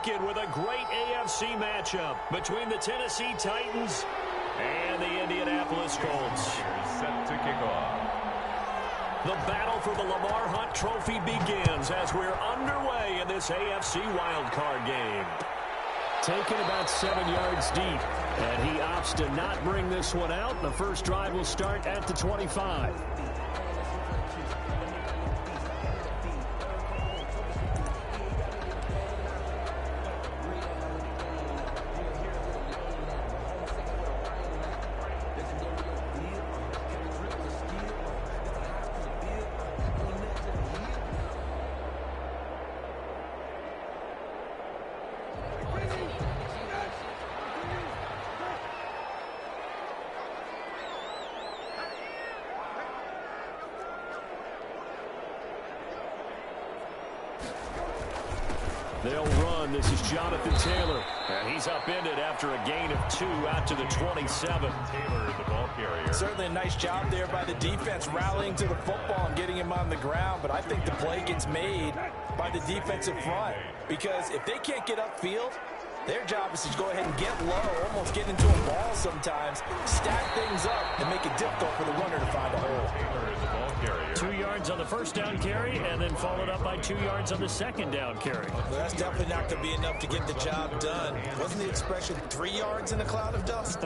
weekend with a great AFC matchup between the Tennessee Titans and the Indianapolis Colts. Set to kick off. The battle for the Lamar Hunt Trophy begins as we're underway in this AFC wildcard game. Taken about 7 yards deep, and he opts to not bring this one out. The first drive will start at the 25. They'll run. This is Jonathan Taylor. And he's upended after a gain of 2 out to the 27. Taylor, the ball carrier. Certainly a nice job there by the defense rallying to the football and getting him on the ground. But I think the play gets made by the defensive front. Because if they can't get upfield, their job is to go ahead and get low, almost get into a ball sometimes, stack things up, and make it difficult for the runner to find a hole. Taylor is the ball carrier. 2 yards on the first down carry, and then followed up by 2 yards on the second down carry. Well, that's definitely not going to be enough to get the job done. Wasn't the expression 3 yards in a cloud of dust?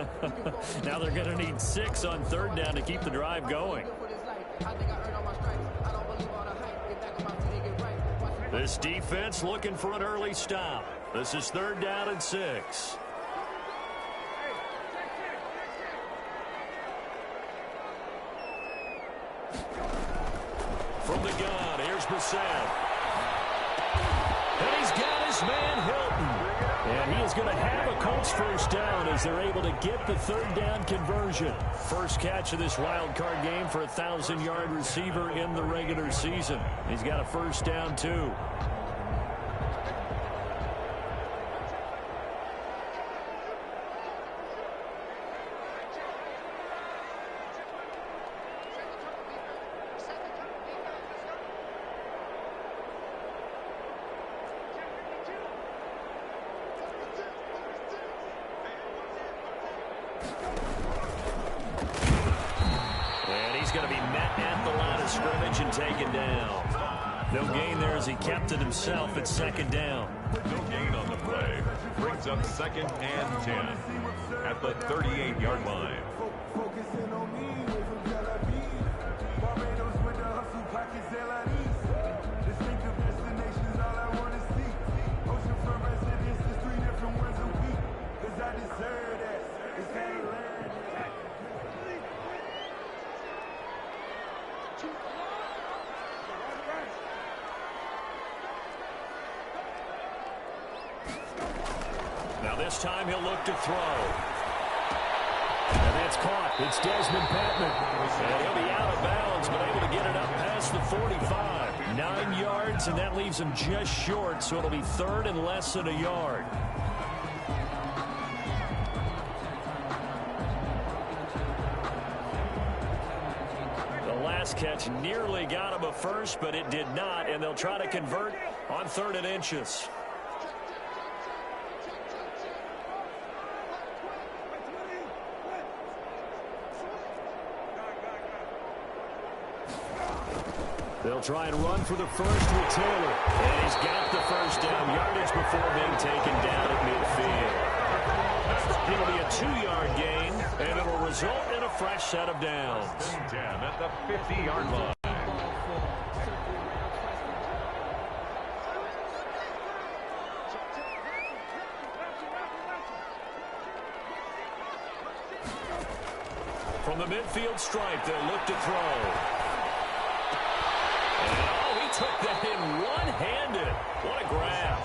Now they're going to need 6 on third down to keep the drive going. This defense looking for an early stop. This is third down and 6. From the gun, here's Brissett. And he's got his man Hilton. And he is going to have a Colts first down as they're able to get the third down conversion. First catch of this wild card game for a 1,000-yard receiver in the regular season. He's got a first down, too. He's going to be met at the line of scrimmage and taken down. No gain there as he kept it himself at second down. No gain on the play. Brings up second and 10 at the 38-yard line. Now this time he'll look to throw. And that's caught. It's Desmond Patman. And he'll be out of bounds, but able to get it up past the 45. 9 yards, and that leaves him just short, so it'll be third and less than a yard. The last catch nearly got him a first, but it did not, and they'll try to convert on 3rd and inches. They'll try and run for the first with Taylor. And he's got the first down yardage before being taken down at midfield. It'll be a 2-yard gain, and it'll result in a fresh set of downs. 10 at the 50-yard line. From the midfield stripe, they'll look to throw. Took that in one-handed. What a grab.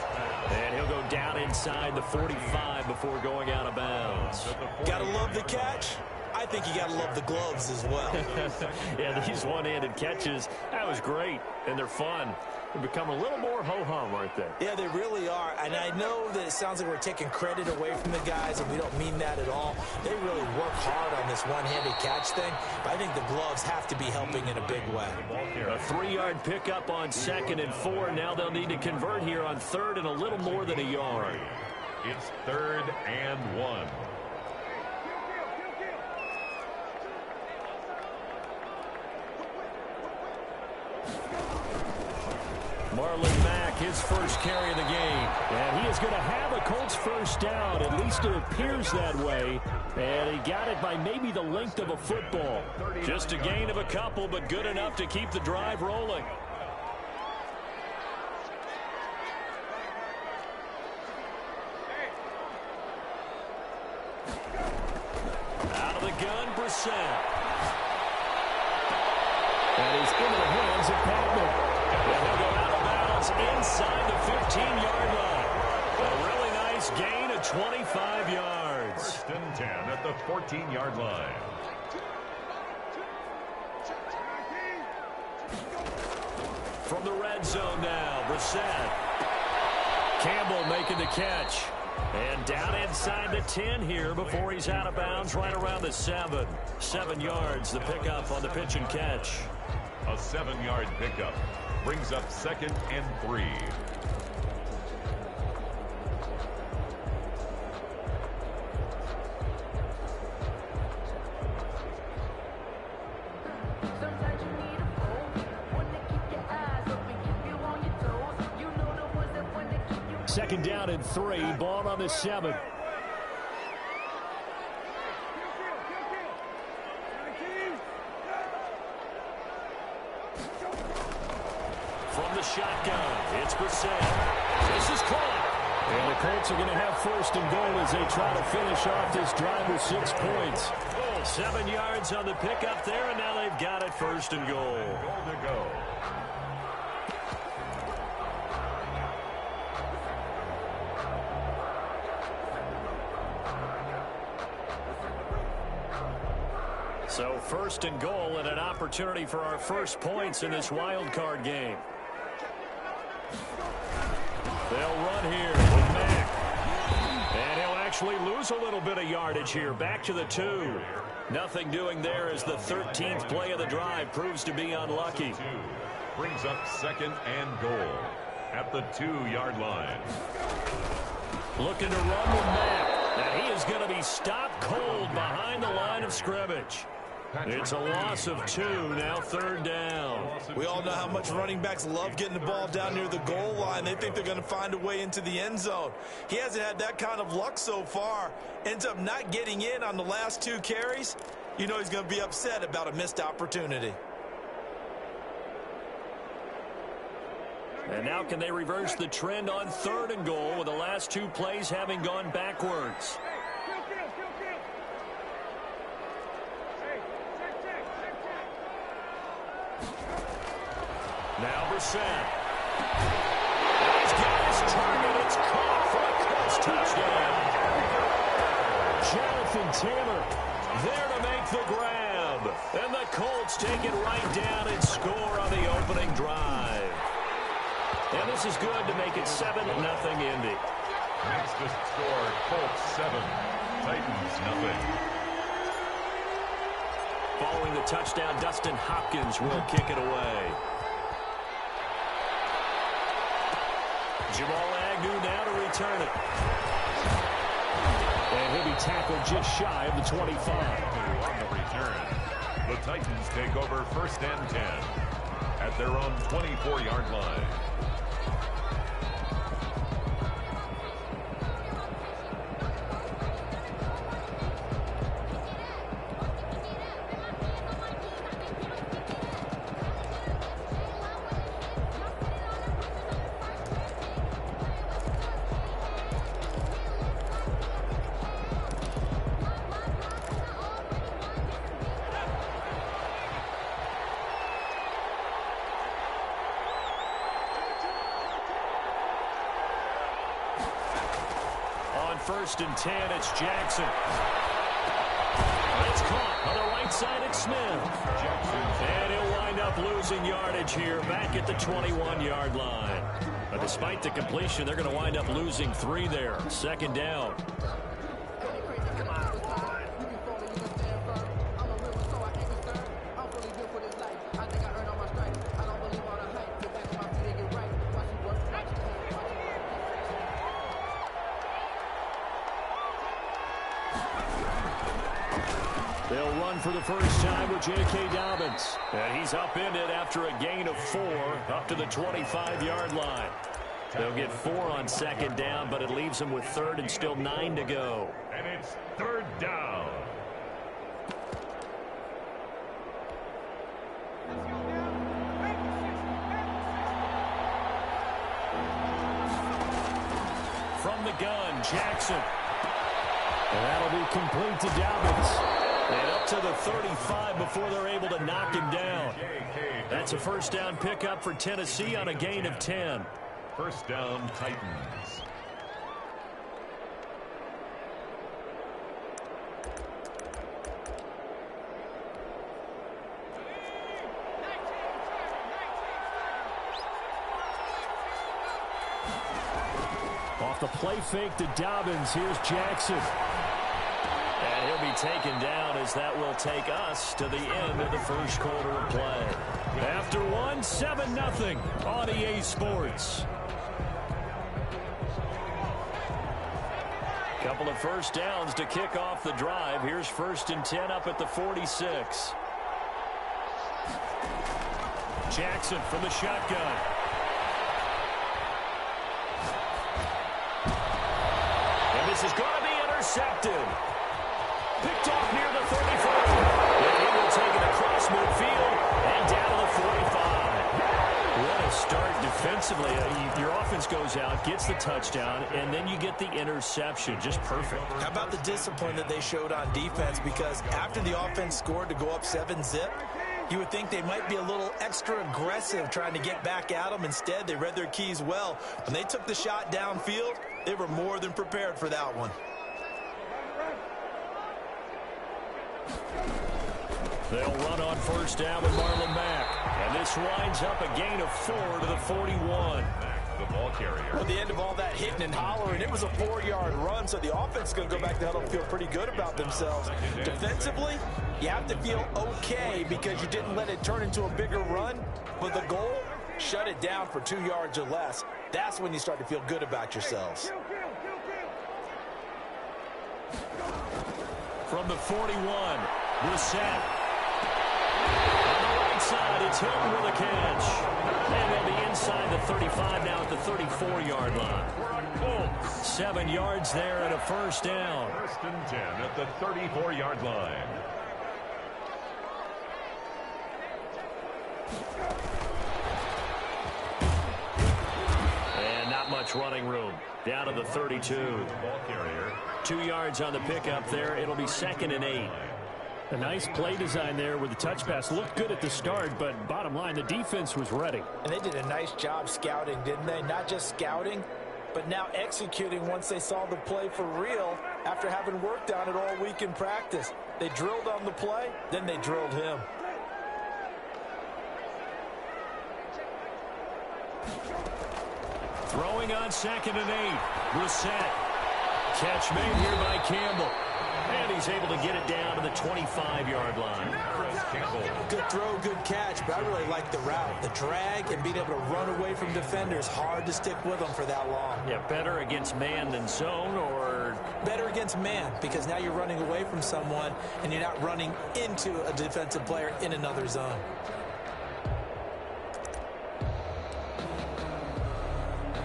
And he'll go down inside the 45 before going out of bounds. Gotta love the catch. I think you got to love the gloves as well. Yeah, these one-handed catches, that was great, and they're fun. They become a little more ho-hum, aren't they? Yeah, they really are. And I know that it sounds like we're taking credit away from the guys, and we don't mean that at all. They really work hard on this one-handed catch thing. But I think the gloves have to be helping in a big way. A 3-yard pickup on 2nd and 4. Now they'll need to convert here on 3rd and a little more than a yard. It's 3rd and 1. Marlon Mack, his first carry of the game. And he is going to have a Colts first down. At least it appears that way. And he got it by maybe the length of a football. Just a gain of a couple, but good enough to keep the drive rolling. Out of the gun, Brissett. And he's into the hands of Patman. And he'll go out of bounds inside the 15-yard line. A really nice gain of 25 yards. 1st and 10 at the 14-yard line. From the red zone now, Brissett. Campbell making the catch. And down inside the 10 here before he's out of bounds right around the 7. 7 yards, the pickup on the pitch and catch. A 7-yard pickup brings up 2nd and 3. Second down and 3, ball on the 7. From the shotgun, it's Brissett. This is caught. And the Colts are going to have 1st and goal as they try to finish off this drive with 6 points. 7 yards on the pickup there, and now they've got it 1st and goal. Goal to go. So 1st and goal and an opportunity for our first points in this wild card game. They'll run here with Mack. And he'll actually lose a little bit of yardage here. Back to the 2. Nothing doing there as the 13th play of the drive proves to be unlucky. Brings up 2nd and goal at the 2-yard line. Looking to run with Mack. And he is going to be stopped cold behind the line of scrimmage. It's a loss of 2, now 3rd down. We all know how much running backs love getting the ball down near the goal line. They think they're going to find a way into the end zone. He hasn't had that kind of luck so far. Ends up not getting in on the last 2 carries. You know he's going to be upset about a missed opportunity. And now can they reverse the trend on 3rd and goal with the last 2 plays having gone backwards? Now Brissett. He's got his target. It's caught for a Colts touchdown. Jonathan Taylor there to make the grab. And the Colts take it right down and score on the opening drive. And this is good to make it 7-0 Indy. Makes the score Colts 7, Titans 0. Following the touchdown, Dustin Hopkins will kick it away. Jamal Agnew now to return it. And he'll be tackled just shy of the 25. On the return, the Titans take over 1st and 10 at their own 24-yard line. On 1st and 10, it's Jackson. They It's caught on the right side at Smith. And he'll wind up losing yardage here back at the 21-yard line. But despite the completion, they're going to wind up losing 3 there. Second down. They'll run for the first time with J.K. Dobbins. And he's upended after a gain of 4 up to the 25-yard line. They'll get 4 on second down, but it leaves them with third and still 9 to go. And it's third down. From the gun, Jackson. And that'll be complete to Dobbins. And up to the 35 before they're able to knock him down. That's a first down pickup for Tennessee on a gain of 10. First down, Titans. Off the play fake to Dobbins, here's Jackson. And he'll be taken down as that will take us to the end of the first quarter of play. After 1, 7-0 on EA Sports. Couple of first downs to kick off the drive. Here's first and 10 up at the 46. Jackson from the shotgun. And this is going to be intercepted. Picked off near the 35. And he will take it across midfield and down to the 45. What a start defensively. Your offense goes out, gets the touchdown, and then you get the interception. Just perfect. How about the discipline that they showed on defense? Because after the offense scored to go up 7-zip, you would think they might be a little extra aggressive trying to get back at them. Instead, they read their keys well. When they took the shot downfield, they were more than prepared for that one. They'll run on first down with Marlon Mack. And this winds up a gain of 4 to the 41. The ball carrier. At the end of all that hitting and hollering, it was a 4-yard run, so the offense is going to go back to huddle and feel pretty good about themselves. Defensively, you have to feel okay because you didn't let it turn into a bigger run. But the goal, shut it down for 2 yards or less. That's when you start to feel good about yourselves. From the 41, Brissett. On the right side, it's Hilton with a catch. And they'll be inside the 35 now at the 34-yard line. 7 yards there and a first down. First and 10 at the 34-yard line. And not much running room. Down to the 32. Ball carrier. 2 yards on the pickup there. It'll be 2nd and 8. A nice play design there with the touch pass. Looked good at the start, but bottom line, the defense was ready. And they did a nice job scouting, didn't they? Not just scouting, but now executing once they saw the play for real after having worked on it all week in practice. They drilled on the play, then they drilled him. Throwing on 2nd and 8. Brissett. Catch made here by Campbell. And he's able to get it down to the 25-yard line. Good throw, good catch, but I really like the route. The drag and being able to run away from defenders, hard to stick with them for that long. Yeah, better against man than zone, or? Better against man, because now you're running away from someone and you're not running into a defensive player in another zone.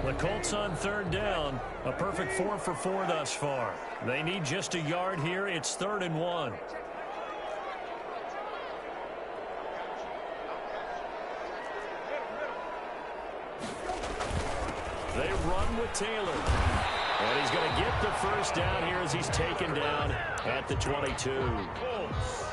The Colts on 3rd down. A perfect 4 for 4 thus far. They need just a yard here. It's 3rd and 1. They run with Taylor. And he's going to get the first down here as he's taken down at the 22.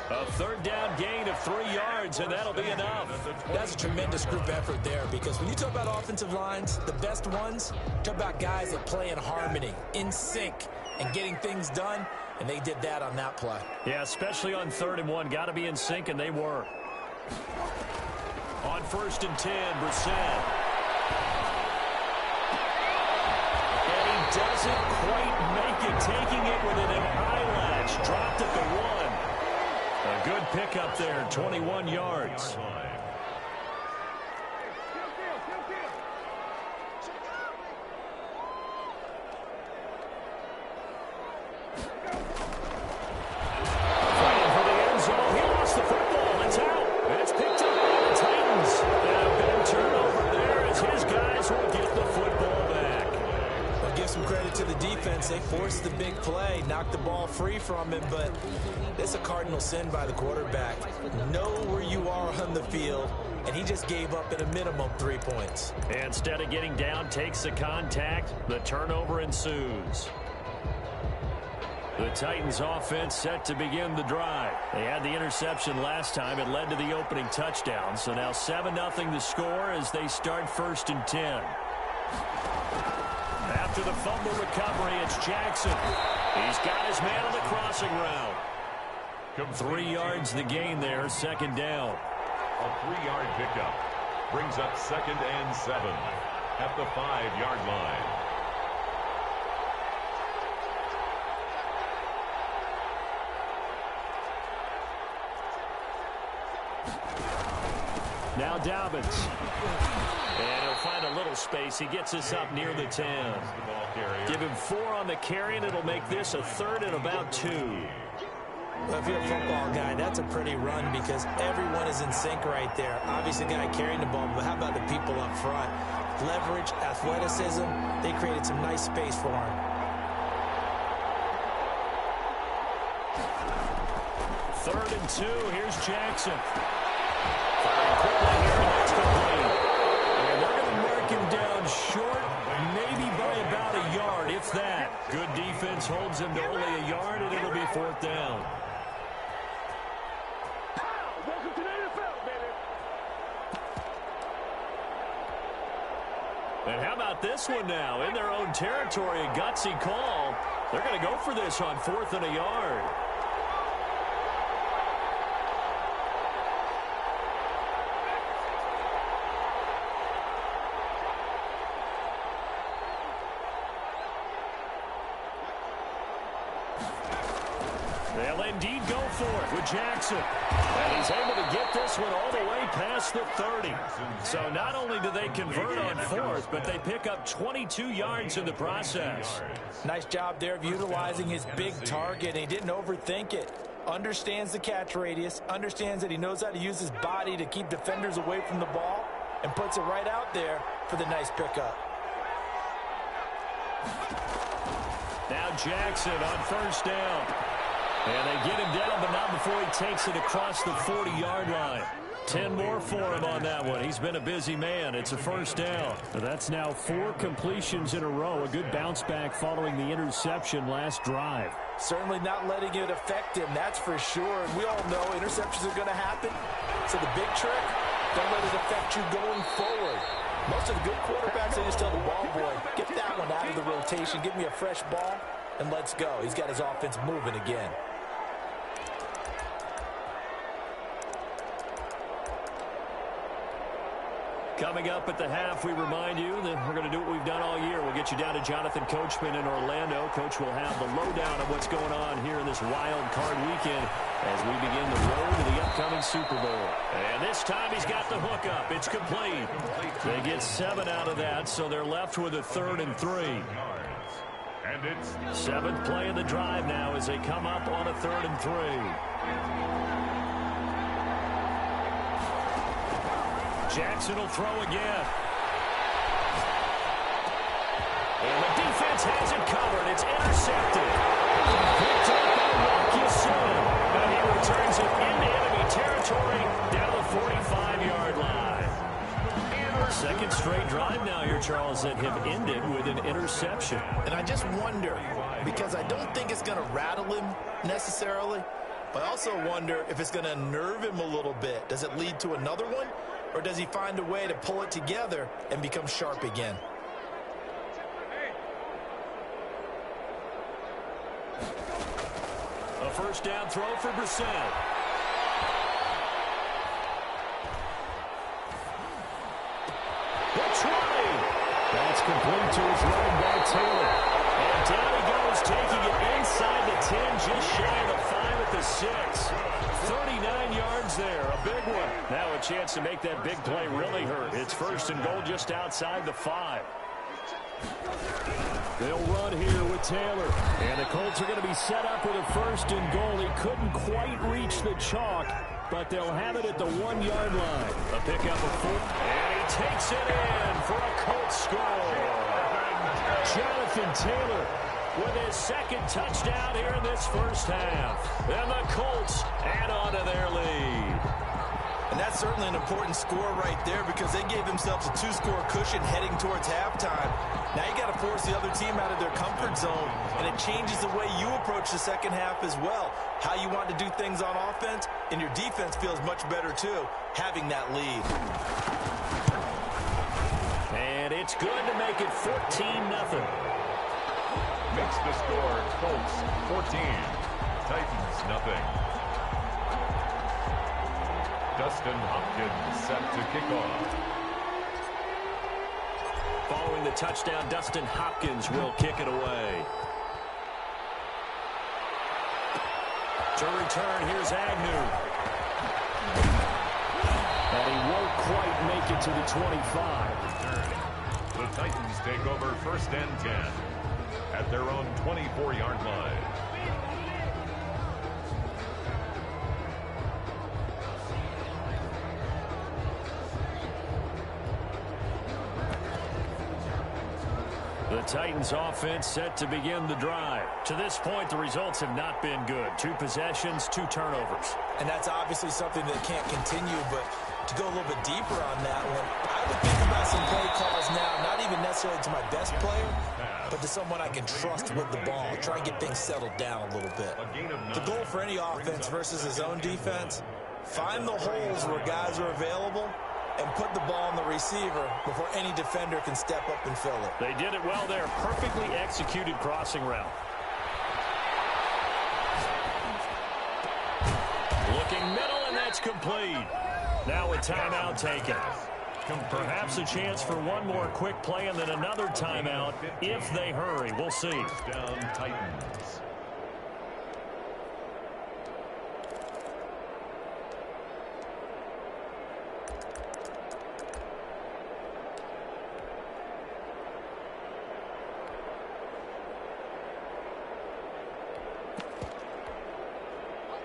A 3rd down gain of 3 yards, and that'll be enough. That's a tremendous group effort there, because when you talk about offensive lines, the best ones, talk about guys that play in harmony, in sync, and getting things done. And they did that on that play. Yeah, especially on 3rd and 1. Got to be in sync, and they were. On 1st and 10, Brissett. And he doesn't quite make it, taking it within an eyelash. Dropped at the 1. A good pickup there, 21 yards. They forced the big play, knocked the ball free from him, but it's a cardinal sin by the quarterback. Know where you are on the field, and he just gave up at a minimum 3 points. Instead of getting down, takes the contact. The turnover ensues. The Titans offense set to begin the drive. They had the interception last time. It led to the opening touchdown. So now 7-0 the score as they start 1st and 10. After the fumble recovery, it's Jackson. He's got his man on the crossing route. 3 yards the gain there, 2nd down. A 3-yard pickup brings up 2nd and 7 at the 5-yard line. Now Dobbins. And he'll find a little space. He gets us up near the 10. Give him 4 on the carry, and it'll make this a 3rd and about 2. Well, if you're a football guy, that's a pretty run because everyone is in sync right there. Obviously, the guy carrying the ball, but how about the people up front? Leverage, athleticism, they created some nice space for him. 3rd and 2. Here's Jackson. Firing quickly here, and that's complete. And they're going to mark him down short, maybe by about a yard, if that. Good defense holds him to only a yard, and it'll be 4th down. Welcome to the NFL, baby. And how about this one now? In their own territory, a gutsy call. They're going to go for this on 4th and a yard. They'll indeed go for it with Jackson. And he's able to get this one all the way past the 30. So not only do they convert on 4th, but they pick up 22 yards in the process. Nice job there of utilizing his big target. He didn't overthink it. Understands the catch radius, understands that he knows how to use his body to keep defenders away from the ball, and puts it right out there for the nice pickup. Now Jackson on 1st down. And they get him down, but not before he takes it across the 40-yard line. 10 more for him on that one. He's been a busy man. It's a 1st down. That's now 4 completions in a row. A good bounce back following the interception last drive. Certainly not letting it affect him, that's for sure. And we all know interceptions are going to happen. So the big trick, don't let it affect you going forward. Most of the good quarterbacks, they just tell the ball boy, get that one out of the rotation, give me a fresh ball, and let's go. He's got his offense moving again. Coming up at the half, we remind you that we're going to do what we've done all year. We'll get you down to Jonathan Coachman in Orlando. Coach will have the lowdown of what's going on here in this wild card weekend as we begin the road to the upcoming Super Bowl. And this time he's got the hook up. It's complete. They get 7 out of that, so they're left with a 3rd and 3. And it's 7th play of the drive now as they come up on a 3rd and 3. Jackson will throw again. And the defense has it covered. It's intercepted. Picked up by Marcus. And he returns it into enemy territory down the 45-yard line. 2nd straight drive now here, Charles, that have ended with an interception. And I just wonder, because I don't think it's going to rattle him necessarily, but I also wonder if it's going to nerve him a little bit. Does it lead to another one? Or does he find a way to pull it together and become sharp again? first down throw for Brissett. That's right. That's complete to his running back, Taylor. And down he goes, taking it inside the 10, just shy of the 5 at the 6. 39 yards there, a big one. Now a chance to make that big play really hurt. It's first and goal just outside the 5. They'll run here with Taylor. And the Colts are going to be set up with a first and goal. He couldn't quite reach the chalk, but they'll have it at the 1-yard line. A pickup of 4. And he takes it in for a Colts score. Jonathan Taylor with his second touchdown here in this first half. And the Colts add on to their lead. And that's certainly an important score right there because they gave themselves a 2-score cushion heading towards halftime. Now you got to force the other team out of their comfort zone, and it changes the way you approach the second half as well. How you want to do things on offense, and your defense feels much better too, having that lead. And it's good to make it 14-0. Makes the score Colts 14, Titans nothing. Dustin Hopkins set to kick off. Following the touchdown, Dustin Hopkins will kick it away. To return, here's Agnew. And he won't quite make it to the 25. Return. The Titans take over first and 10 at their own 24-yard line. The Titans offense set to begin the drive. To this point, the results have not been good. 2 possessions, 2 turnovers. And that's obviously something that can't continue, but to go a little bit deeper on that one, I would think about some play calls now, not even necessarily to my best player, but to someone I can trust with the ball. Try and get things settled down a little bit. The goal for any offense versus his own defense, find the holes where guys are available and put the ball on the receiver before any defender can step up and fill it. They did it well there. Perfectly executed crossing route. Looking middle, and that's complete. Now a timeout taken. Perhaps a chance for one more quick play and then another timeout if they hurry. We'll see. Down Titans.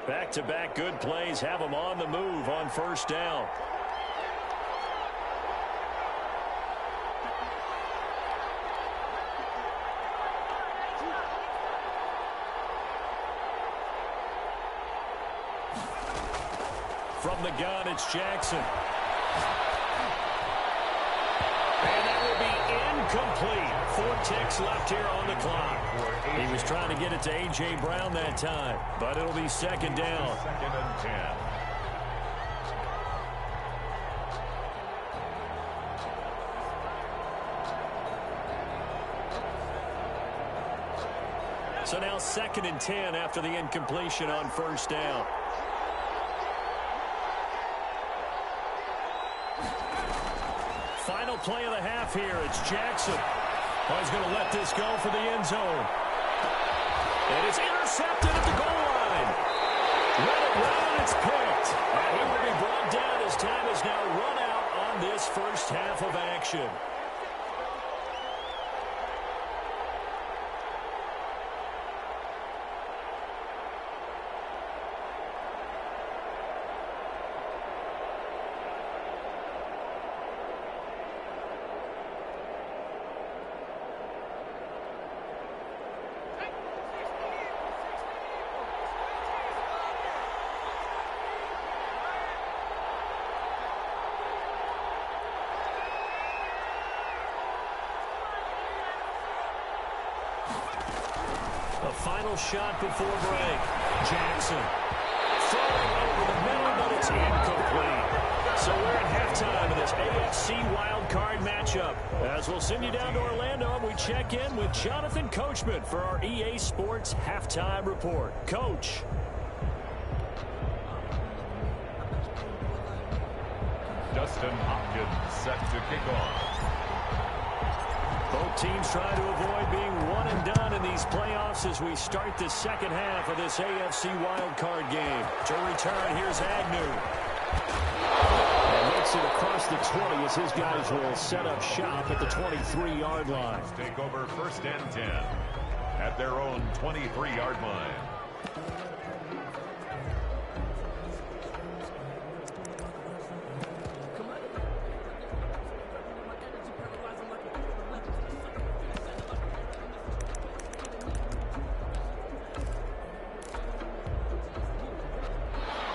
Back-to-back good plays have them on the move on first down. From the gun, it's Jackson. And that will be incomplete. 4 ticks left here on the clock. He was trying to get it to A.J. Brown that time, but it'll be second down. Second and 10. So now second and 10 after the incompletion on first down. Final play of the half here. It's Jackson. Oh, he's going to let this go for the end zone. And it's intercepted at the goal line. Let it run, it's picked. And he will be brought down as time is now run out on this first half of action. A final shot before break. Jackson throwing over the middle, but it's incomplete. So we're at halftime of this AFC wildcard matchup. As we'll send you down to Orlando, and we check in with Jonathan Coachman for our EA Sports Halftime Report. Coach. Justin Hopkins set to kick off. Both teams trying to avoid being one and done in these playoffs as we start the second half of this AFC wildcard game. To return, here's Agnew. And makes it across the 20 as his guys will set up shop at the 23-yard line. Take over first and 10 at their own 23-yard line.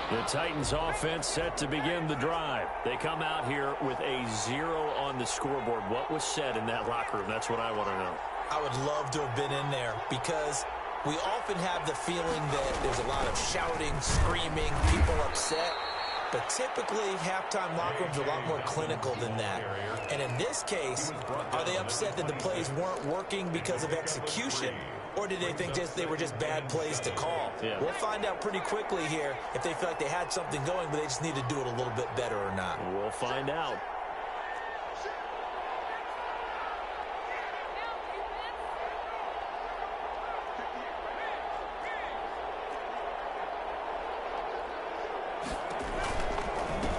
The Titans offense set to begin the drive. They come out here with a 0 on the scoreboard. What was said in that locker room? That's what I want to know. I would love to have been in there because we often have the feeling that there's a lot of shouting, screaming, people upset. But typically, halftime locker rooms are a lot more clinical than that. And in this case, are they upset that the plays weren't working because of execution? Or did they think they were just bad plays to call? Yeah. We'll find out pretty quickly here if they feel like they had something going, but they just need to do it a little bit better or not. We'll find out.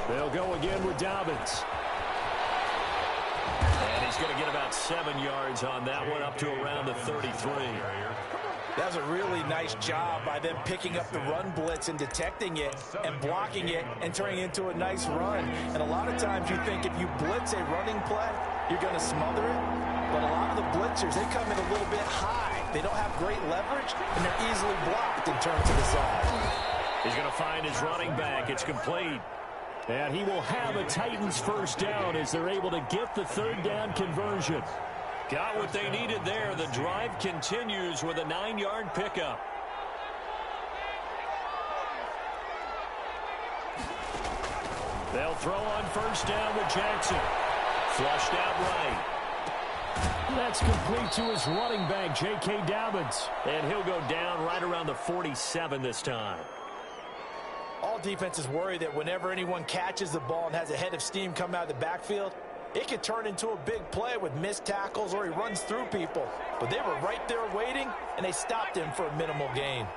They'll go again with Dobbins. And he's going to get about 7 yards on that one, up to around the 33. That was a really nice job by them picking up the run blitz and detecting it and blocking it and turning it into a nice run. And a lot of times you think if you blitz a running play, you're going to smother it. But a lot of the blitzers, they come in a little bit high. They don't have great leverage, and they're easily blocked and turned to the side. He's going to find his running back. It's complete. And he will have a Titans first down as they're able to get the third down conversion. Got what they needed there. The drive continues with a 9-yard pickup. They'll throw on first down with Jackson. Flushed out right. That's complete to his running back, J.K. Dobbins. And he'll go down right around the 47 this time. All defenses worry that whenever anyone catches the ball and has a head of steam come out of the backfield, it could turn into a big play with missed tackles or he runs through people. But they were right there waiting, and they stopped him for a minimal gain.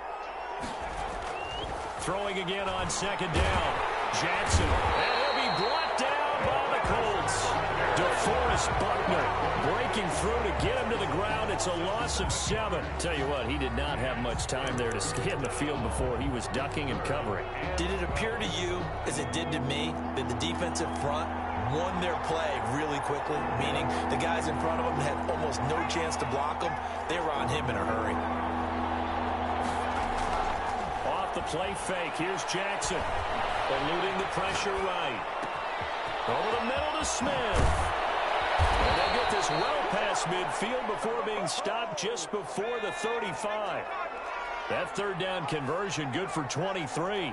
Throwing again on second down. Jackson. And he'll be brought down by the Colts. DeForest Buckner breaking through to get him to the ground. It's a loss of 7. Tell you what, he did not have much time there to scan the field before he was ducking and covering. Did it appear to you, as it did to me, that the defensive front won their play really quickly, meaning the guys in front of them had almost no chance to block him? They were on him in a hurry. Off the play fake, here's Jackson. Eluding the pressure right. Over the middle to Smith. And they get this well past midfield before being stopped just before the 35. That third down conversion good for 23.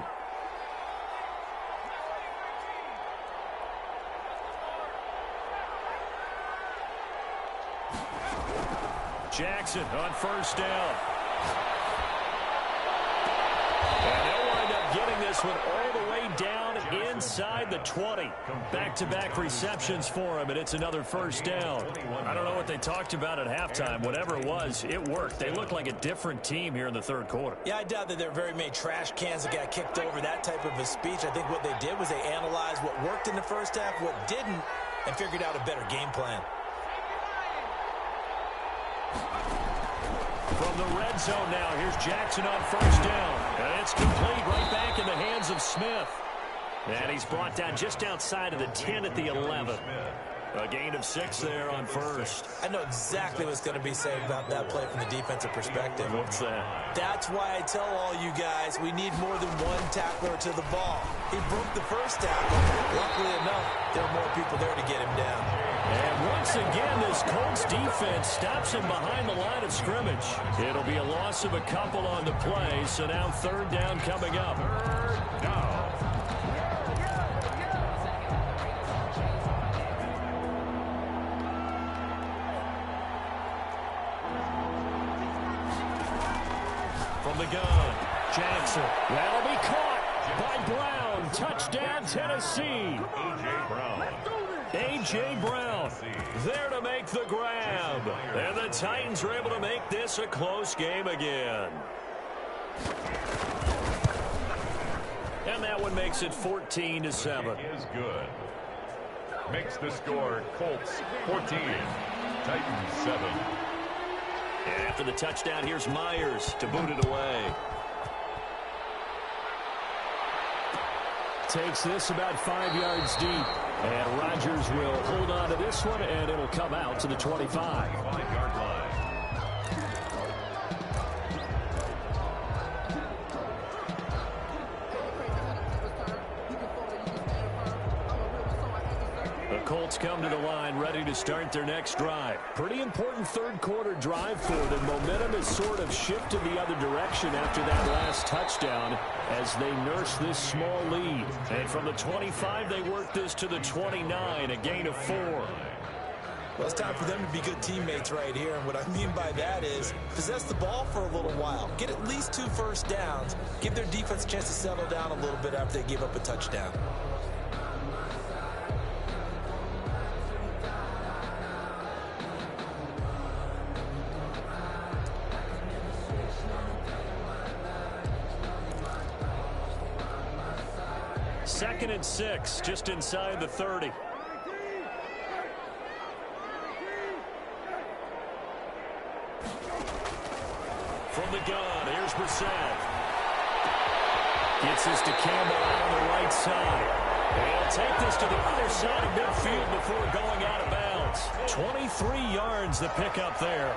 Jackson on first down. And they'll wind up getting this one all the way down inside the 20. Back-to-back receptions for him, and it's another first down. I don't know what they talked about at halftime. Whatever it was, it worked. They look like a different team here in the third quarter. Yeah, I doubt that there are very many trash cans that got kicked over, that type of a speech. I think what they did was they analyzed what worked in the first half, what didn't, and figured out a better game plan. From the red zone now, here's Jackson on first down. And it's complete right back in the hands of Smith. And he's brought down just outside of the 10 at the 11. A gain of 6 there on first. I know exactly what's going to be said about that play from the defensive perspective. What's that? That's why I tell all you guys we need more than one tackler to the ball. He broke the first tackle. Luckily enough, there were more people there to get him down. And once again, this Colts defense stops him behind the line of scrimmage. It'll be a loss of a couple on the play, so now third down coming up. Third down. From the gun, Jackson. That'll be caught by Brown. Touchdown, Tennessee. A.J. Brown. A.J. Brown there to make the grab. And the Titans are able to make this a close game again. And that one makes it 14-7. Is good. Makes the score Colts 14, Titans 7. And after the touchdown, here's Myers to boot it away. Takes this about 5 yards deep. And Rodgers will hold on to this one, and it'll come out to the 25. 5-yard line. The Colts come to the line ready to start their next drive. Pretty important third quarter drive for them. Momentum has sort of shifted the other direction after that last touchdown as they nurse this small lead. And from the 25, they work this to the 29, a gain of 4. Well, it's time for them to be good teammates right here. And what I mean by that is possess the ball for a little while. Get at least 2 first downs. Give their defense a chance to settle down a little bit after they give up a touchdown. Second and 6, just inside the 30. From the gun, here's Brissett. Gets this to Campbell out on the right side. He'll take this to the other side of midfield before going out of bounds. 23 yards the pickup there.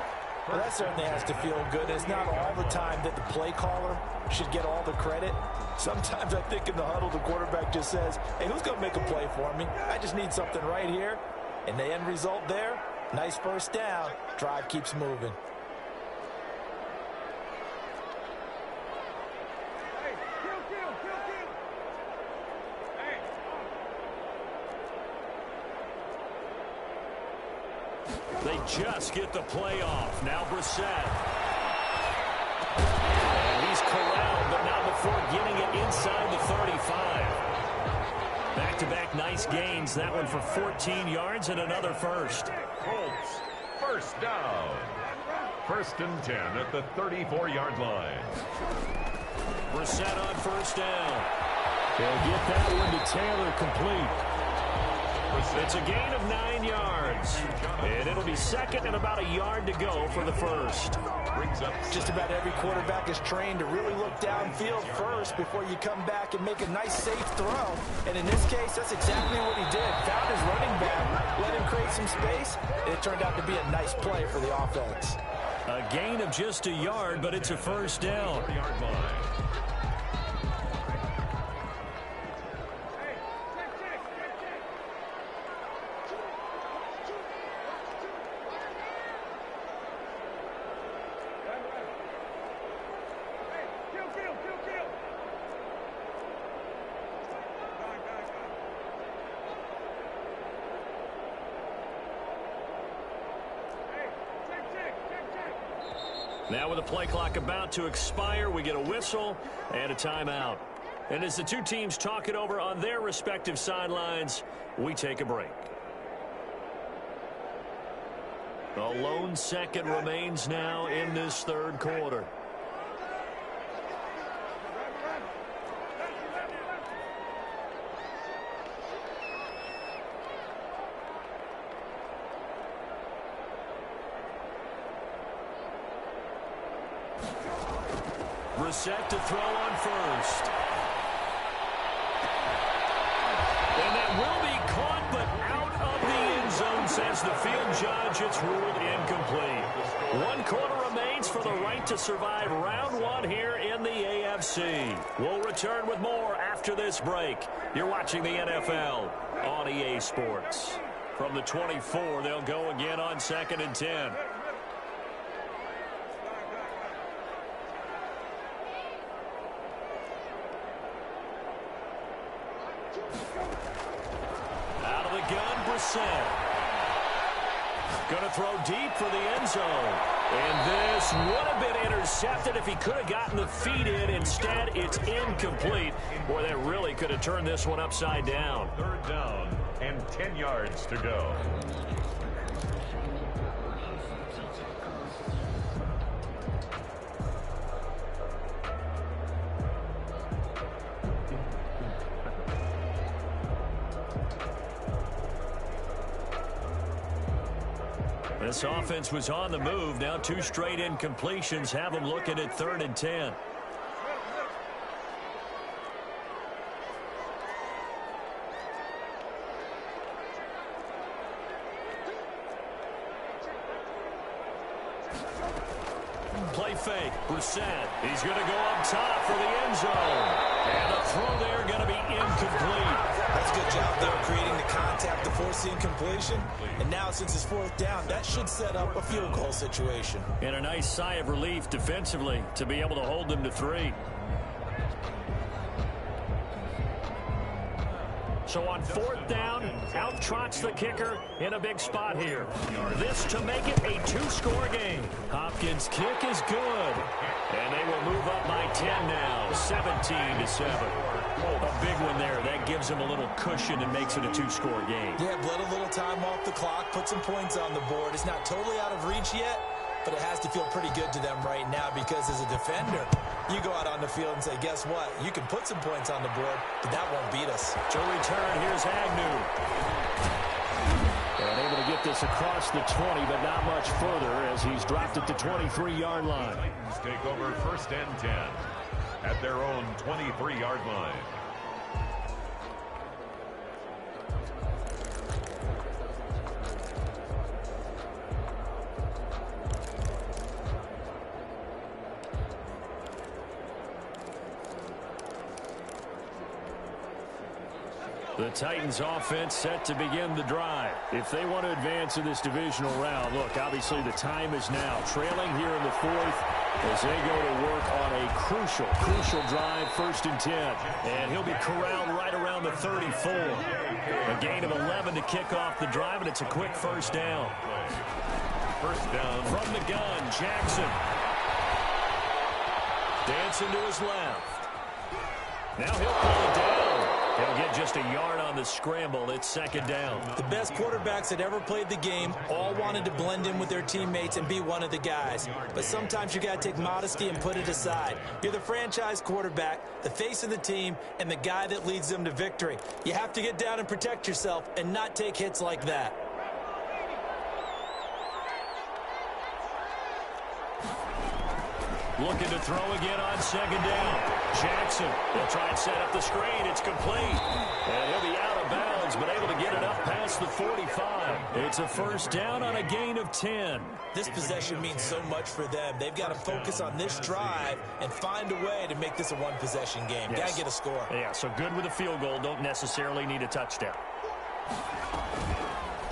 Well, that certainly has to feel good. It's not all the time that the play caller should get all the credit. Sometimes I think in the huddle, the quarterback just says, hey, who's going to make a play for me? I just need something right here. And the end result there, nice first down. Drive keeps moving. They just get the play off. Now Brissett. And he's corralled, but not before getting it inside the 35. Back-to-back nice gains. That one for 14 yards and another first. Colts, first down. 1st and 10 at the 34-yard line. Brissett on first down. They'll get that one to Taylor complete. It's a gain of 9 yards. And it'll be second and about a yard to go for the first. Brings up just about every quarterback is trained to really look downfield first before you come back and make a nice, safe throw. And in this case, that's exactly what he did. Found his running back, let him create some space, and it turned out to be a nice play for the offense. A gain of just a yard, but it's a first down. 40-yard line. Now with the play clock about to expire, we get a whistle and a timeout. And as the two teams talk it over on their respective sidelines, we take a break. A lone second remains now in this third quarter. Brissett to throw on first. And that will be caught, but out of the end zone, says the field judge. It's ruled incomplete. 1 quarter remains for the right to survive round 1 here in the AFC. We'll return with more after this break. You're watching the NFL on EA Sports. From the 24, they'll go again on 2nd and 10. Out of the gun, Brissett. Going to throw deep for the end zone. And this This would have been intercepted if he could have gotten the feet in. Instead, it's incomplete. Boy, that really could have turned this one upside down. Third down and 10 yards to go. This offense was on the move. Now 2 straight incompletions have them looking at 3rd and 10. Play fake. Brissett. He's going to go up top for the end zone. And the throw there going to be incomplete. That's a good job there creating the contact to force the incompletion. And now since it's 4th down, that should set up a field goal situation. And a nice sigh of relief defensively to be able to hold them to 3. So on 4th down, out trots the kicker in a big spot here. This to make it a 2-score game. Hopkins' kick is good. And they will move up by 10 now, 17-7. A big one there. That gives them a little cushion and makes it a 2-score game. Yeah, bled a little time off the clock, put some points on the board. It's not totally out of reach yet, but it has to feel pretty good to them right now because as a defender, you go out on the field and say, guess what? You can put some points on the board, but that won't beat us. To return, here's Agnew. And able to get this across the 20, but not much further as he's dropped it to 23-yard line. Titans take over 1st and 10 at their own 23-yard line. The Titans offense set to begin the drive. If they want to advance in this divisional round, look, obviously the time is now. Trailing here in the 4th as they go to work on a crucial drive, 1st and 10. And he'll be corralled right around the 34. A gain of 11 to kick off the drive, and it's a quick 1st down. 1st down. From the gun, Jackson. Dancing to his left. Now he'll pull it down. He'll get just a yard on the scramble. It's 2nd down. The best quarterbacks that ever played the game all wanted to blend in with their teammates and be one of the guys. But sometimes you got to take modesty and put it aside. You're the franchise quarterback, the face of the team, and the guy that leads them to victory. You have to get down and protect yourself and not take hits like that. Looking to throw again on 2nd down. Jackson, they'll try and set up the screen. It's complete. And he'll be out of bounds, but able to get it up past the 45. It's a 1st down on a gain of 10. This possession means so much for them. They've got to focus on this drive and find a way to make this a 1-possession game. Yes. Got to get a score. Yeah, so good with a field goal. Don't necessarily need a touchdown.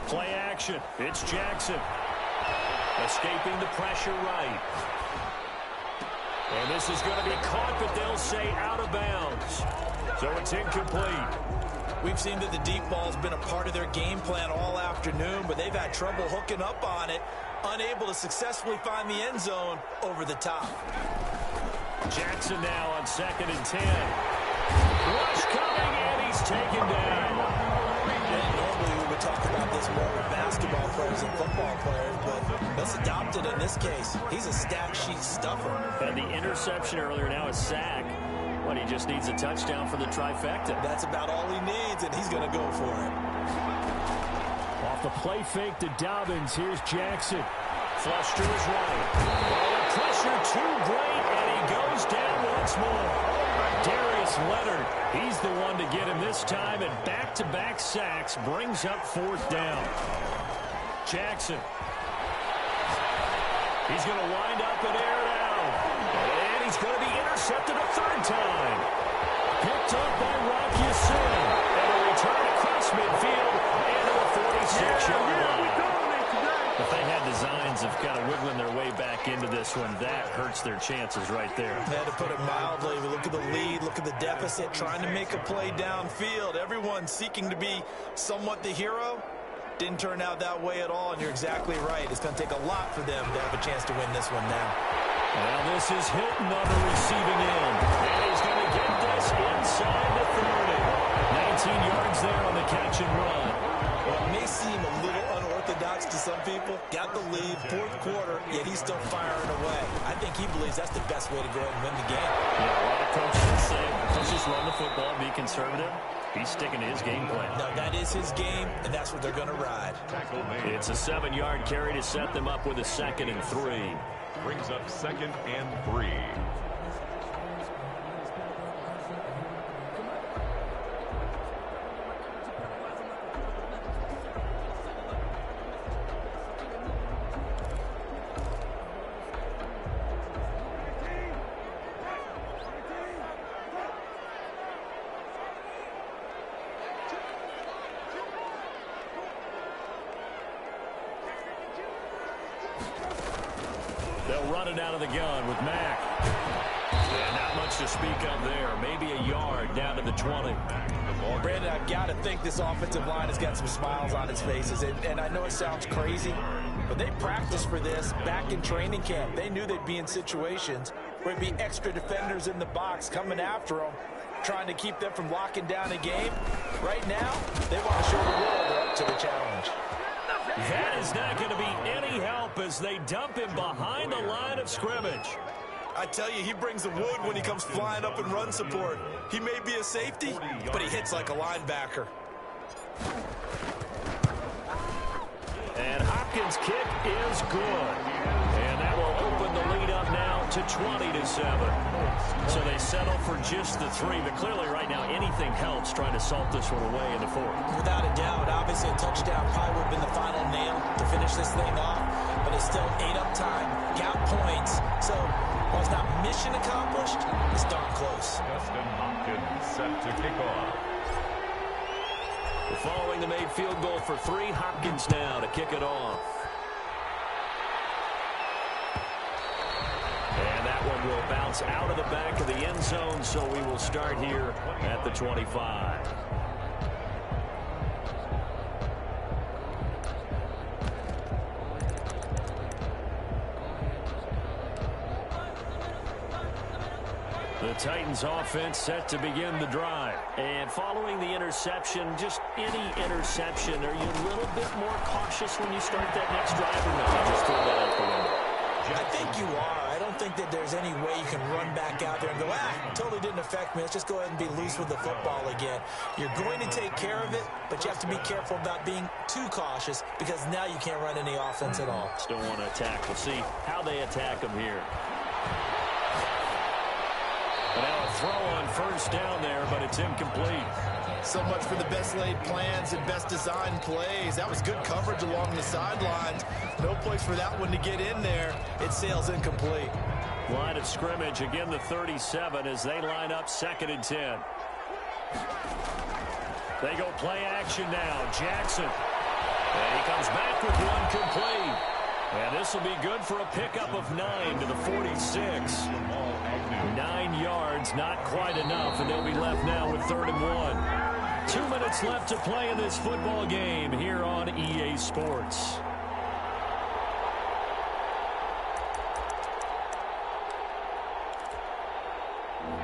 Play action. It's Jackson. Escaping the pressure right. And this is going to be caught, but they'll say out of bounds. So it's incomplete. We've seen that the deep ball's been a part of their game plan all afternoon, but they've had trouble hooking up on it, unable to successfully find the end zone over the top. Jackson now on 2nd and 10. Rush coming, and he's taken down. And normally we would talk about this more with basketball players and football players, but let's adopt it in this case. He's a stat sheet stuffer. And the interception earlier, now a sack. But he just needs a touchdown for the trifecta. That's about all he needs, and he's going to go for it. Off the play fake to Dobbins. Here's Jackson. Flush to his right. Oh, the pressure too great, and he goes down once more. Darius Leonard, he's the one to get him this time, and back-to-back sacks brings up 4th down. Jackson. He's going to wind up and air it out. And he's going to be intercepted a 3rd time. Picked up by Rocky Sin. And a return across midfield into the 46-yard line. If they had designs of kind of wiggling their way back into this one, that hurts their chances right there. Yeah, to put it mildly, we look at the lead, look at the deficit, trying to make a play downfield. Everyone seeking to be somewhat the hero. Didn't turn out that way at all, and you're exactly right. It's going to take a lot for them to have a chance to win this one now. Now this is Hilton on the receiving end. And he's going to get this inside the 30. 19 yards there on the catch and run. Well, it may seem a little unorthodox to some people. Got the lead, fourth quarter, yet he's still firing away. I think he believes that's the best way to go ahead and win the game. Yeah, a lot of coaches say, let's just run the football, be conservative. He's sticking to his game plan. No, that is his game, and that's what they're going to ride. It's a 7-yard carry to set them up with a 2nd and 3. Brings up 2nd and 3. They'll run it out of the gun with Mack. And not much to speak of there. Maybe a yard down to the 20. Brandon, I've got to think this offensive line has got some smiles on its faces. And I know it sounds crazy, but they practiced for this back in training camp. They knew they'd be in situations where it'd be extra defenders in the box coming after them, trying to keep them from locking down a game. Right now, they want to show the world they're up to the challenge. That is not going to be any help as they dump him behind the line of scrimmage. I tell you, he brings the wood when he comes flying up in run support. He may be a safety, but he hits like a linebacker. And Hopkins' kick is good. And that will open the lead up now to 20-7. So they settle for just the 3. But clearly right now anything helps trying to salt this one away in the 4th. Without a doubt, obviously a touchdown probably would have been the final nail to finish this thing off. But it's still 8 up time, got points. So while it's not mission accomplished, it's darn close. Justin Hopkins set to kick off. Following the made field goal for 3, Hopkins now to kick it off. And that one will bounce out of the back of the end zone, so we will start here at the 25. The Titans offense set to begin the drive. And following the interception, just any interception, are you a little bit more cautious when you start that next drive, or not? You just throw that out the window? I think you are. I don't think that there's any way you can run back out there and go, totally didn't affect me. Let's just go ahead and be loose with the football again. You're going to take care of it, but you have to be careful about being too cautious because now you can't run any offense at all. Still want to attack. We'll see how they attack them here. And now a throw on first down there, but it's incomplete. So much for the best laid plans and best designed plays. That was good coverage along the sidelines. No place for that one to get in there. It sails incomplete. Line of scrimmage, again the 37 as they line up 2nd and 10. They go play action now. Jackson. And he comes back with one complete. And this will be good for a pickup of 9 to the 46. 9 yards, not quite enough, and they'll be left now with 3rd and 1. 2 minutes left to play in this football game here on EA Sports.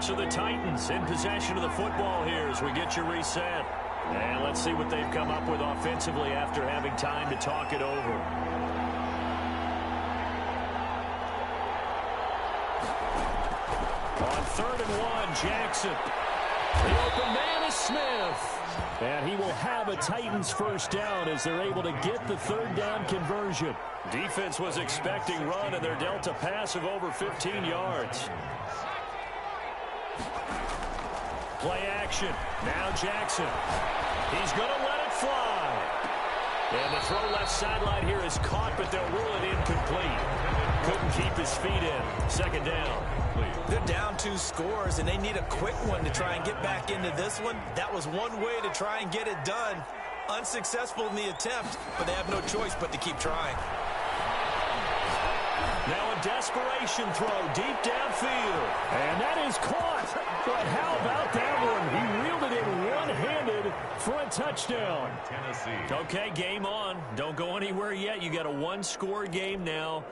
So the Titans in possession of the football here as we get you reset. And let's see what they've come up with offensively after having time to talk it over. On 3rd and 1, Jackson. The open man is Smith. And he will have a Titans first down as they're able to get the 3rd down conversion. Defense was expecting run, and they're dealt a pass of over 15 yards. Play action. Now Jackson. He's going to let it fly. And the throw left sideline here is caught, but they'll rule it incomplete. Couldn't keep his feet in. 2nd down. They're down 2 scores, and they need a quick one to try and get back into this one. That was one way to try and get it done. Unsuccessful in the attempt, but they have no choice but to keep trying. Now a desperation throw deep downfield. And that is caught. But how about that one? He reeled it in one-handed for a touchdown. Tennessee. Okay, game on. Don't go anywhere yet. You got a 1-score game now.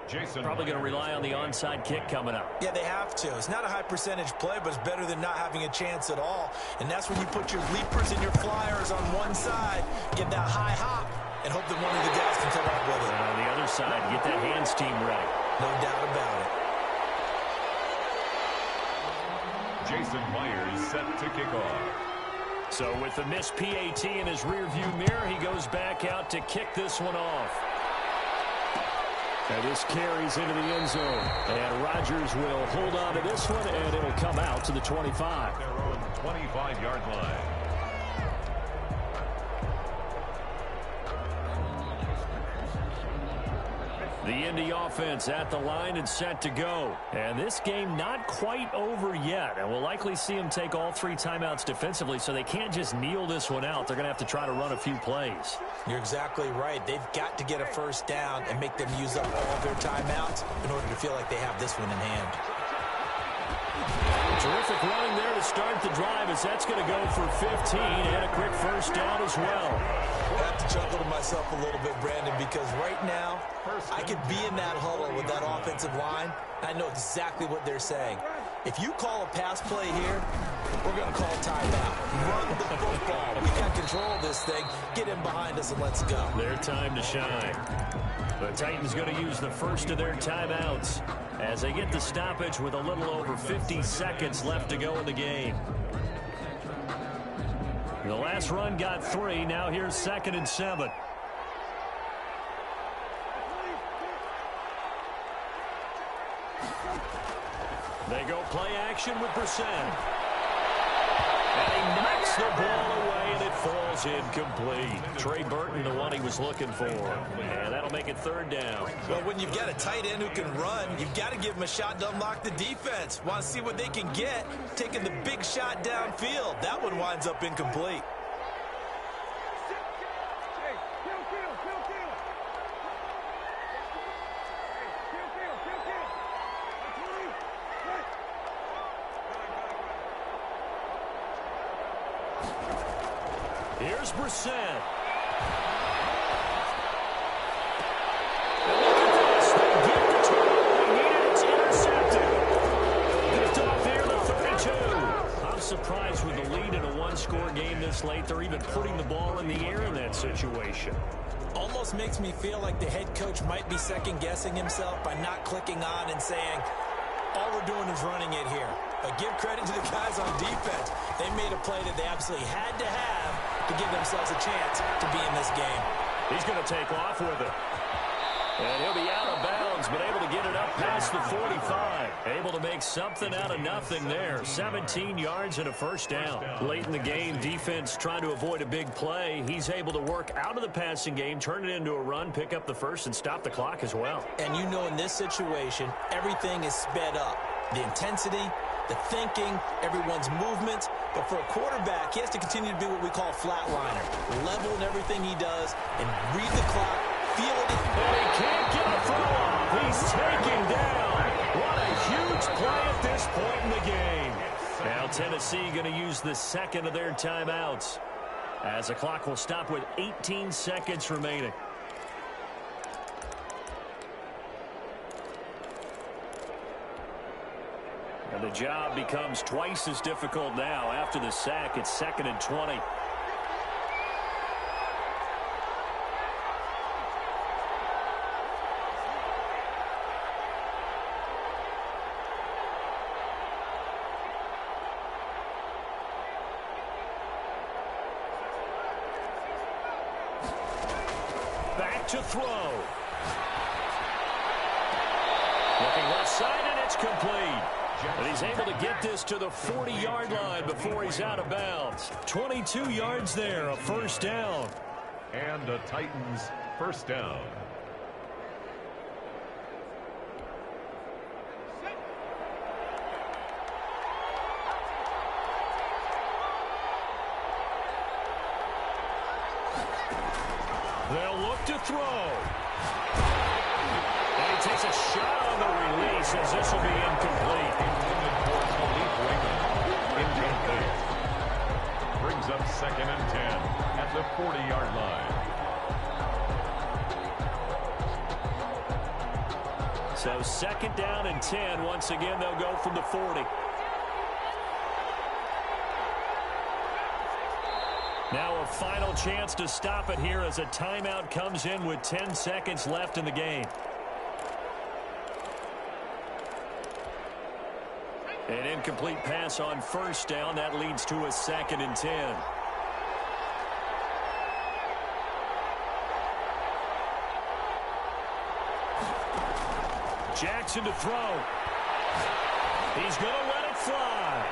Probably going to rely on the onside kick coming up. Yeah, they have to. It's not a high percentage play, but it's better than not having a chance at all. And that's when you put your leapers and your flyers on one side, get that high hop, and hope that one of the guys can come up with it. And on the other side, get that hands team ready. No doubt about it. Jason Myers set to kick off. So with the missed PAT in his rearview mirror, he goes back out to kick this one off. And this carries into the end zone. And Rodgers will hold on to this one, and it'll come out to the 25. Their own 25-yard line. The Indy offense at the line and set to go. And this game not quite over yet. And we'll likely see them take all 3 timeouts defensively, so they can't just kneel this one out. They're going to have to try to run a few plays. You're exactly right. They've got to get a first down and make them use up all of their timeouts in order to feel like they have this one in hand. Terrific running there to start the drive, as that's going to go for 15 and a quick first down as well. I have to chuckle to myself a little bit, Brandon, because right now I could be in that huddle with that offensive line. I know exactly what they're saying. If you call a pass play here, we're going to call timeout. Run the football. We got control of this thing. Get in behind us and let's go. Their time to shine. The Titans going to use the first of their timeouts as they get the stoppage with a little over 50 seconds left to go in the game. The last run got 3. Now here's 2nd and 7. They go play action with Brissett. And he knocks the ball away, and it falls incomplete. Trey Burton, the one he was looking for. And that'll make it 3rd down. Well, when you've got a tight end who can run, you've got to give him a shot to unlock the defense. Want to see what they can get, taking the big shot downfield. That one winds up incomplete. Here's Brissett. Surprised with the lead in a one-score game this late. They're even putting the ball in the air in that situation. Almost makes me feel like the head coach might be second-guessing himself by not clicking on and saying, all we're doing is running it here. But give credit to the guys on defense. They made a play that they absolutely had to have to give themselves a chance to be in this game. He's going to take off with it. And he'll be out of bounds, but able to get it up past the 45. Able to make something out of nothing there. 17 yards and a first down. Late in the game, defense trying to avoid a big play. He's able to work out of the passing game, turn it into a run, pick up the first, and stop the clock as well. And you know in this situation, everything is sped up. The intensity, the thinking, everyone's movements. But for a quarterback, he has to continue to be what we call a flatliner. Level in everything he does and read the clock. Feel it. And he can't get a throw off. He's taken down. What a huge play at this point in the game. Now Tennessee going to use the second of their timeouts, as the clock will stop with 18 seconds remaining. And the job becomes twice as difficult now. After the sack, it's 2nd and 20. To throw. Looking left side, and it's complete. But he's able to get this to the 40-yard line before he's out of bounds. 22 yards there, a first down. And the Titans first down. They'll look to throw. And he takes a shot on the release, as this will be incomplete. Incomplete. Brings up 2nd and 10 at the 40-yard line. So 2nd down and 10. Once again, they'll go from the 40. Now a final chance to stop it here as a timeout comes in with 10 seconds left in the game. An incomplete pass on 1st down. That leads to a 2nd and 10. Jackson to throw. He's going to let it fly.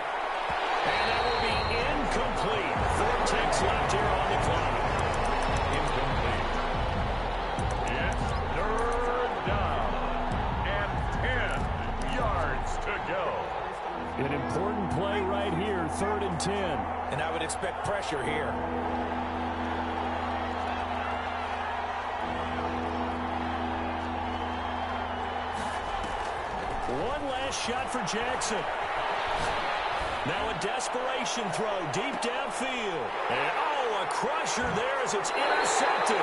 And that will be incomplete. 4 ticks left here on the clock. Incomplete. It's 3rd down and 10 yards to go. An important play right here, 3rd and 10. And I would expect pressure here. One last shot for Jackson. Now a desperation throw deep downfield. And a crusher there as it's intercepted. A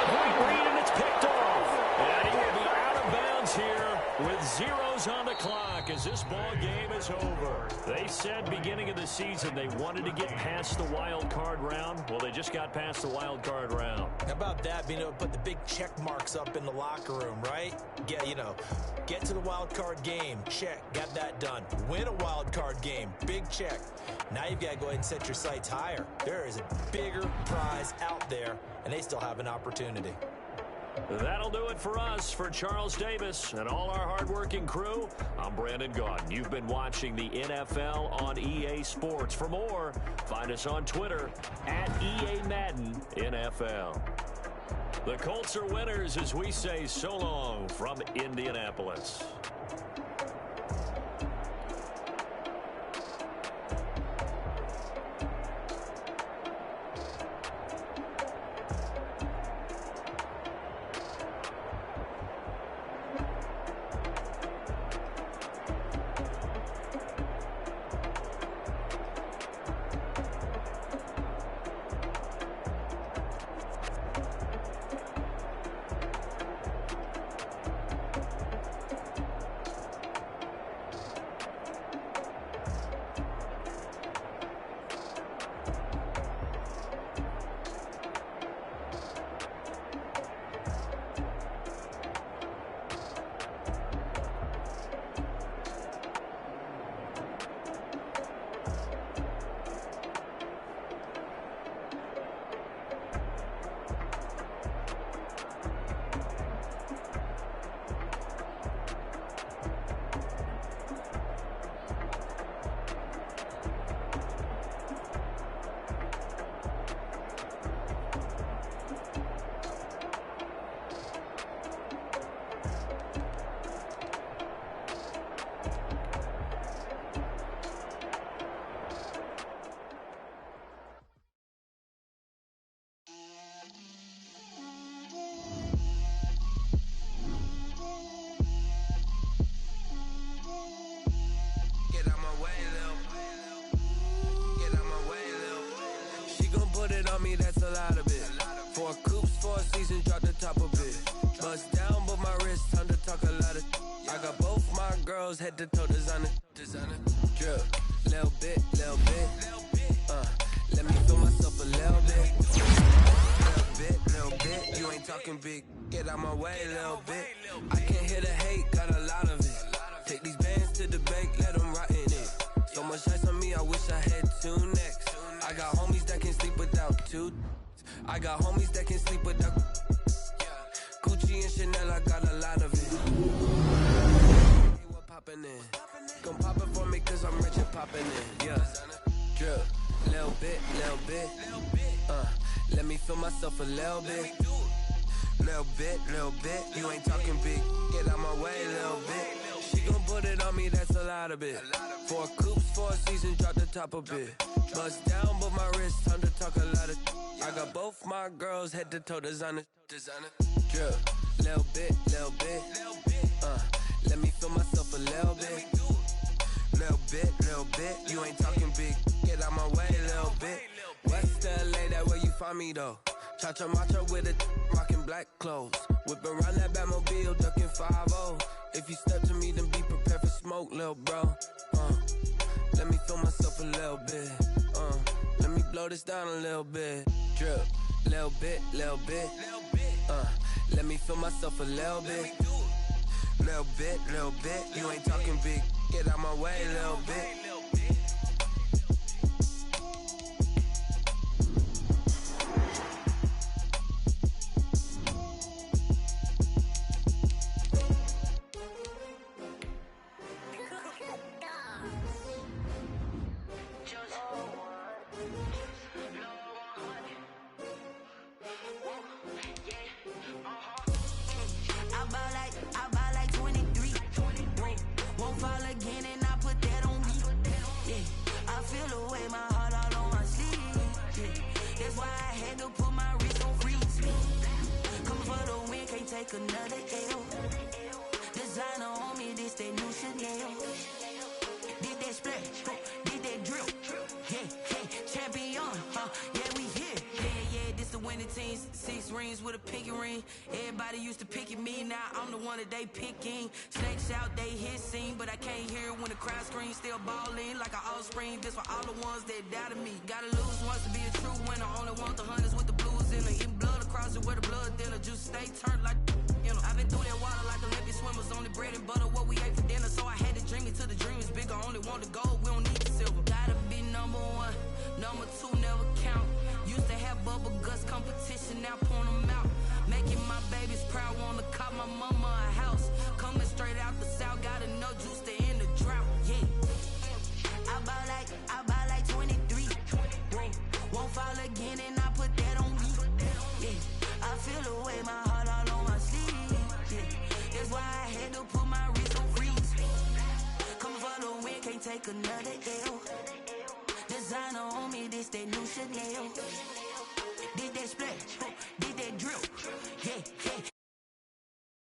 great read and it's picked off. And he will be out of bounds here with zeros on the clock as this ball game is over. They said beginning of the season they wanted to get past the wild card round. Well, they just got past the wild card round. How about that, being able to put the big check marks up in the locker room, right? Get to the wild card game. Check. Got that done. Win a wild card game. Big check. Now you've got to go ahead and set your sights higher. There is a bigger prize out there, and they still have an opportunity. That'll do it for us. For Charles Davis and all our hardworking crew, I'm Brandon Gaudin. You've been watching the NFL on EA Sports. For more, find us on Twitter at EA Madden NFL. The Colts are winners as we say so long from Indianapolis. That's a lot of it. 4 coops, 4 seasons, drop the top of it. Bust down, but my wrist, time to talk a lot of. I got both my girls head to toe designer. Drip, little bit. Let me feel myself a little bit. You ain't talking big. Get out my way, little bit. I can't hear the hate, got a lot of it. Take these bands to the bank, let them rot in it. So much ice on me, I wish I had 2 necks. I got homies that can sleep without 2. I got homies that can sleep without Gucci and Chanel, I got a lot of it. Hey, what poppin' in? Gon' pop it for me cause I'm rich and poppin' in. Yeah, drip, little bit. Let me feel myself a little bit. Little bit. You ain't talking big. Get out my way, little bit. She gon' put it on me, that's a lot of it. 4 coops, 4 seasons, drop the top a bit. Bust down, but my wrist, time to talk a lot of. I got both my girls head to toe designer. Drip, little bit. Let me feel myself a little bit. Little bit. You ain't talking big. Get out my way, little bit. West LA, that where you find me though. Cha-cha matcha with a rockin' black clothes. Whip around that Batmobile, ducking 5-0. If you step to me, then be prepared for smoke, lil' bro. Let me feel myself a little bit. Let me blow this down a little bit. Drip, little bit, little bit. Let me feel myself a little bit. Little bit, little bit. You ain't talking big. Get out my way, little bit. I buy like 23. Won't fall again and I put that on me. Yeah, I feel the way, my heart all on my sleeve. Yeah, that's why I had to put my wrist on freeze. Coming for the win, can't take another L. Designer on me, this that new Chanel. Did that splash, did that drill. Yeah, champion, yeah, we here. Yeah, this the winning teams. 6 rings with a pinky ring. Everybody used to picking me, now I'm the one that they picking. Snakes out, they hit scene, but I can't hear it when the crowd screams. Still balling like an offspring. This for all the ones that doubted me. Gotta lose once to be a true winner. Only want the hunters with the blues in it. Eating blood across it where the blood thinner. Juice stay turned like you know. I've been through that water like Olympic swimmers. Only bread and butter what we ate for dinner. So I had to dream it till the dream is bigger. Only want the gold, we don't need the silver. Gotta be number 1, number 2 never count. Used to have bubble guts competition, now point them out. Making my babies proud, wanna call my mama a house. Coming straight out the south, gotta know juice to end the drought. Yeah, I buy like 23. Won't fall again and I put that on me. Yeah, I feel the way, my heart all on my sleeve. Yeah, that's why I had to put my wrist on freeze. Coming for the win, can't take another L. Designer on me, this that new Chanel. Did that splash, did that drill. Yeah,